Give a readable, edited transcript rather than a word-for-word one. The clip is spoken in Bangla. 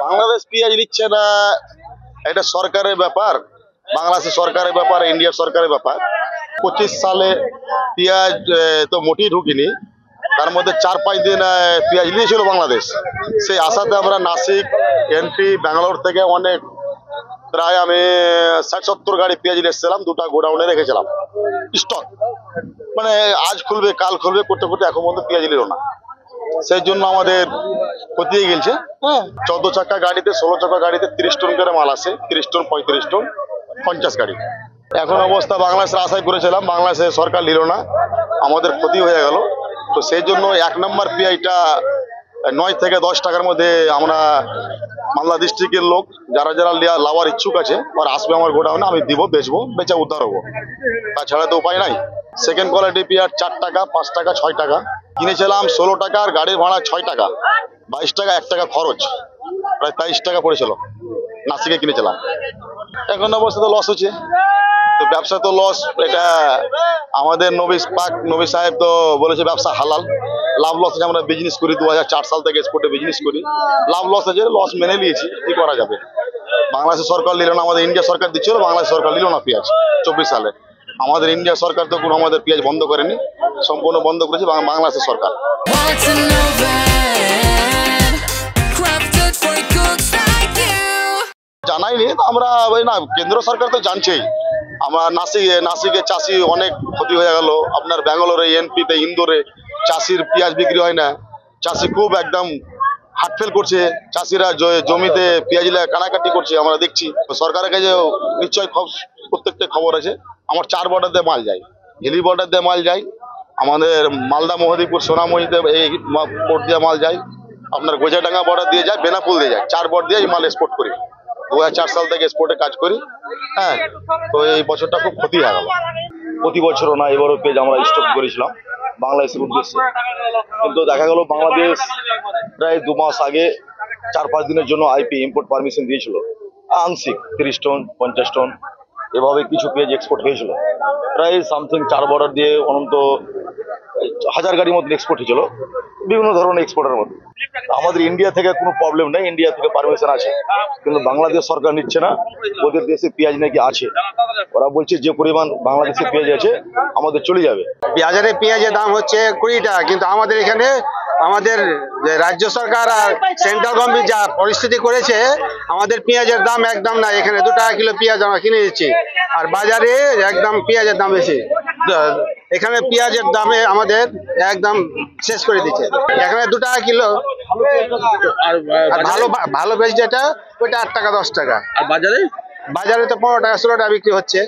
বাংলাদেশ পেঁয়াজ নিচ্ছে না, এটা সরকারের ব্যাপার, বাংলাদেশের সরকারের ব্যাপার, ইন্ডিয়ার সরকারের ব্যাপার। 25 সালে পেঁয়াজ তো মোটেই ঢুকিনি, তার মধ্যে 4-5 দিন পেঁয়াজ নিয়েছিল বাংলাদেশ। সেই আশাতে আমরা নাসিক, এমপি, ব্যাঙ্গালোর থেকে অনেক প্রায় আমি 60-70 গাড়ি পেঁয়াজ নিয়ে এসেছিলাম, 2টা গোডাউনে রেখেছিলাম স্টক। মানে আজ খুলবে কাল খুলবে করতে করতে এখন পর্যন্ত পেঁয়াজ নিল না। সেই জন্য আমাদের ক্ষতি হয়ে গেছে। 14 চাকা গাড়িতে, 16 চাকা গাড়িতে 30 টন করে মাল আসে, 30 টন, 35 টন, 50 গাড়ি। এখন অবস্থা বাংলাদেশের আশায় করেছিলাম, বাংলাদেশের সরকার নিল না, আমাদের ক্ষতি হয়ে গেল। তো সেই জন্য 1 নম্বর পেঁয়াজটা 9 থেকে 10 টাকার মধ্যে আমরা মালদা ডিস্ট্রিক্টের লোক যারা যারা লাভার ইচ্ছুক আছে ওরা আসবে আমার গোডাউনে, আমি দিব, বেচবো, বেচা উদ্ধার হবো, তাছাড়া তো উপায় নাই। সেকেন্ড কোয়ালিটি পেঁয়াজ 4 টাকা, 5 টাকা, 6 টাকা কিনেছিলাম, 16 টাকা, আর গাড়ির ভাড়া 6 টাকা, 22 টাকা, 1 টাকা খরচ, প্রায় 23 টাকা পড়েছিল। নাসিকে কিনেছিলাম। এখন অবস্থা তো লস হচ্ছে, তো ব্যবসা তো লস। এটা আমাদের নবী সাহেব তো বলেছে ব্যবসা হালাল, লাভ লস আছে। আমরা বিজনেস করি 2004 সাল থেকে এক্সপোর্টে বিজনেস করি, লাভ লস আছে, লস মেনে নিয়েছি, কি করা যাবে। বাংলাদেশের সরকার নিল না, আমাদের ইন্ডিয়া সরকার দিচ্ছিল, বাংলাদেশ সরকার নিল না পেঁয়াজ 24 সালে। আমাদের ইন্ডিয়া সরকার তো কোনো আমাদের পেঁয়াজ বন্ধ করেনি, সম্পূর্ণ বন্ধ করেছে বাংলাদেশের সরকার। জানাইনি তো আমরা, ওই না, কেন্দ্র সরকার তো জানছেই। আমরা নাসিকে চাষি অনেক ক্ষতি হয়ে গেল, আপনার ব্যাঙ্গালোরে, এমপিতে, ইন্দোরে চাষির পেঁয়াজ বিক্রি হয় না, চাষি খুব একদম হার্টফেল করছে, চাষিরা জমিতে পেঁয়াজ কানাকাটি করছে, আমরা দেখছি। সরকারের কাছে নিশ্চয়ই প্রত্যেকটা খবর আছে। আমার 4 বর্ডার দিয়ে মাল যায়, হিলি বর্ডার দিয়ে মাল যায়, আমাদের মালদা, মহদীপুর, সোনামুড়িতে এই পোর্ট দিয়ে মাল যায়, আপনার গোজাডাঙ্গা বর্ডার দিয়ে যায়, বেনাপুল দিয়ে যায়, 4 বর্ডার দিয়ে এই মাল এক্সপোর্ট করি। 2004 সাল থেকে এক্সপোর্টে কাজ করি। তো এই বছরটা খুব ক্ষতি হয়ে গেল। প্রতি বছরও না, এবারও পেঁয়াজ আমরা স্টক করেছিলাম বাংলাদেশের উদ্দেশ্যে, কিন্তু দেখা গেল বাংলাদেশ প্রায় 2 মাস আগে 4-5 দিনের জন্য আইপি ইম্পোর্ট পারমিশন দিয়েছিল, আংশিক 30 টন, 50 টন এভাবে কিছু পেঁয়াজ এক্সপোর্ট হয়েছিল। প্রায় সামথিং 4 বর্ডার দিয়ে অনন্ত 1000 গাড়ির মধ্যে এক্সপোর্ট হয়েছিল, বিভিন্ন ধরনের এক্সপোর্টের মধ্যে। আমাদের ইন্ডিয়া থেকে কোনো প্রবলেম নেই, ইন্ডিয়া থেকে পারমিশন আছে, কিন্তু বাংলাদেশ সরকার নিচ্ছে না। ওদের দেশে পেঁয়াজ নাকি আছে, ওরা বলছে যে পরিমাণ বাংলাদেশে পেঁয়াজ আছে আমাদের চলে যাবে। বাজারে পেঁয়াজের দাম হচ্ছে 20 টাকা, কিন্তু আমাদের এখানে আমাদের রাজ্য সরকার আর সেন্ট্রাল গভর্নমেন্ট যা পরিস্থিতি করেছে, আমাদের পেঁয়াজের দাম একদম না। এখানে 2 টাকা কিলো পেঁয়াজ আমরা কিনে দিচ্ছি, আর বাজারে একদম পেঁয়াজের দাম বেশি। এখানে পেঁয়াজের দামে আমাদের একদম শেষ করে দিচ্ছে। এখানে 2 টাকা কিলো, আর ভালো বেশ যেটা ওইটা 8 টাকা, 10 টাকা। আর বাজারে তো 15 টাকা, 16 টাকা বিক্রি হচ্ছে।